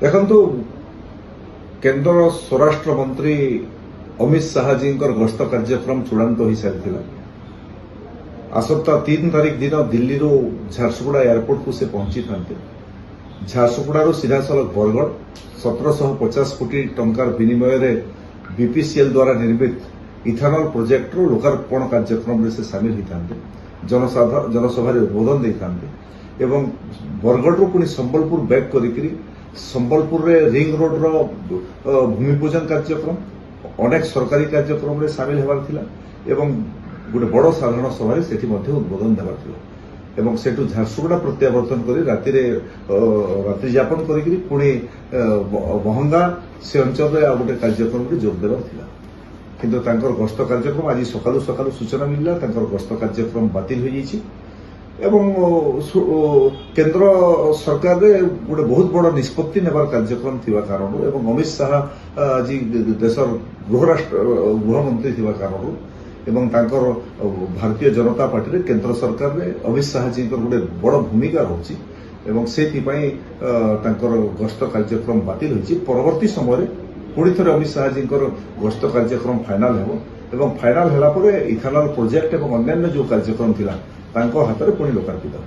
ଦେଖନ୍ତୁ କେନ୍ଦ୍ର ସ୍ୱରାଷ୍ଟ୍ର ମନ୍ତ୍ରୀ ଅମିତ ଶାହାଜୀଙ୍କର ଗସ୍ତ କାର୍ଯ୍ୟକ୍ରମ ଚୂଡ଼ାନ୍ତ ହୋଇସାରିଥିଲା। ଆସନ୍ତା 3 ତାରିଖ ଦିନ ଦିଲ୍ଲୀରୁ ଝାରସୁଗୁଡ଼ା ଏୟାରପୋର୍ଟକୁ ସେ ପହଞ୍ଚିଥାନ୍ତି। ଝାରସୁଗୁଡ଼ାରୁ ସିଧାସଳଖ ବରଗଡ଼ 1750 କୋଟି ଟଙ୍କାର ବିନିମୟରେ ବିପିସିଏଲ୍ ଦ୍ୱାରା ନିର୍ମିତ ଇଥାନଲ ପ୍ରୋଜେକ୍ଟର ଲୋକାର୍ପଣ କାର୍ଯ୍ୟକ୍ରମରେ ସେ ସାମିଲ ହୋଇଥାନ୍ତି। ଜନସଭାରେ ଉଦ୍ବୋଧନ ଦେଇଥାନ୍ତି ଏବଂ ବରଗଡ଼ରୁ ପୁଣି ସମ୍ବଲପୁର ବ୍ୟାକ୍ କରିକି ସମ୍ବଲପୁରରେ ରିଙ୍ଗ ରୋଡର ଭୂମି ପୂଜନ କାର୍ଯ୍ୟକ୍ରମ ଅନେକ ସରକାରୀ କାର୍ଯ୍ୟକ୍ରମରେ ସାମିଲ ହେବାର ଥିଲା ଏବଂ ଗୋଟେ ବଡ଼ ସାଧାରଣ ସଭାରେ ସେଠି ମଧ୍ୟ ଉଦ୍ବୋଧନ ଦେବାର ଥିଲା ଏବଂ ସେଠୁ ଝାରସୁଗୁଡ଼ା ପ୍ରତ୍ୟାବର୍ତ୍ତନ କରି ରାତ୍ରି ଯାପନ କରିକି ପୁଣି ମହଙ୍ଗା ସେ ଅଞ୍ଚଳରେ ଆଉ ଗୋଟେ କାର୍ଯ୍ୟକ୍ରମରେ ଯୋଗ ଦେବାର ଥିଲା। କିନ୍ତୁ ତାଙ୍କର ଗସ୍ତ କାର୍ଯ୍ୟକ୍ରମ ଆଜି ସକାଳୁ ସକାଳୁ ସୂଚନା ମିଳିଲା ତାଙ୍କର ଗସ୍ତ କାର୍ଯ୍ୟକ୍ରମ ବାତିଲ ହୋଇଯାଇଛି ଏବଂ କେନ୍ଦ୍ର ସରକାରରେ ଗୋଟେ ବହୁତ ବଡ଼ ନିଷ୍ପତ୍ତି ନେବାର କାର୍ଯ୍ୟକ୍ରମ ଥିବା କାରଣରୁ ଏବଂ ଅମିତ ଶାହା ଆଜି ଦେଶର ଗୃହମନ୍ତ୍ରୀ ଥିବା କାରଣରୁ ଏବଂ ତାଙ୍କର ଭାରତୀୟ ଜନତା ପାର୍ଟିରେ କେନ୍ଦ୍ର ସରକାରରେ ଅମିତ ଶାହାଜୀଙ୍କର ଗୋଟେ ବଡ଼ ଭୂମିକା ରହୁଛି ଏବଂ ସେଥିପାଇଁ ତାଙ୍କର ଗସ୍ତ କାର୍ଯ୍ୟକ୍ରମ ବାତିଲ ହୋଇଛି। ପରବର୍ତ୍ତୀ ସମୟରେ ପୁଣି ଥରେ ଅମିତ ଶାହାଜୀଙ୍କର ଗସ୍ତ କାର୍ଯ୍ୟକ୍ରମ ଫାଇନାଲ ହେବ ଏବଂ ଫାଇନାଲ ହେଲା ପରେ ଇଥାନଲ ପ୍ରୋଜେକ୍ଟ ଏବଂ ଅନ୍ୟାନ୍ୟ ଯେଉଁ କାର୍ଯ୍ୟକ୍ରମ ଥିଲା ତାଙ୍କ ହାତରେ ପୁଣି ଲୋକାର୍ପିତ ହେବ।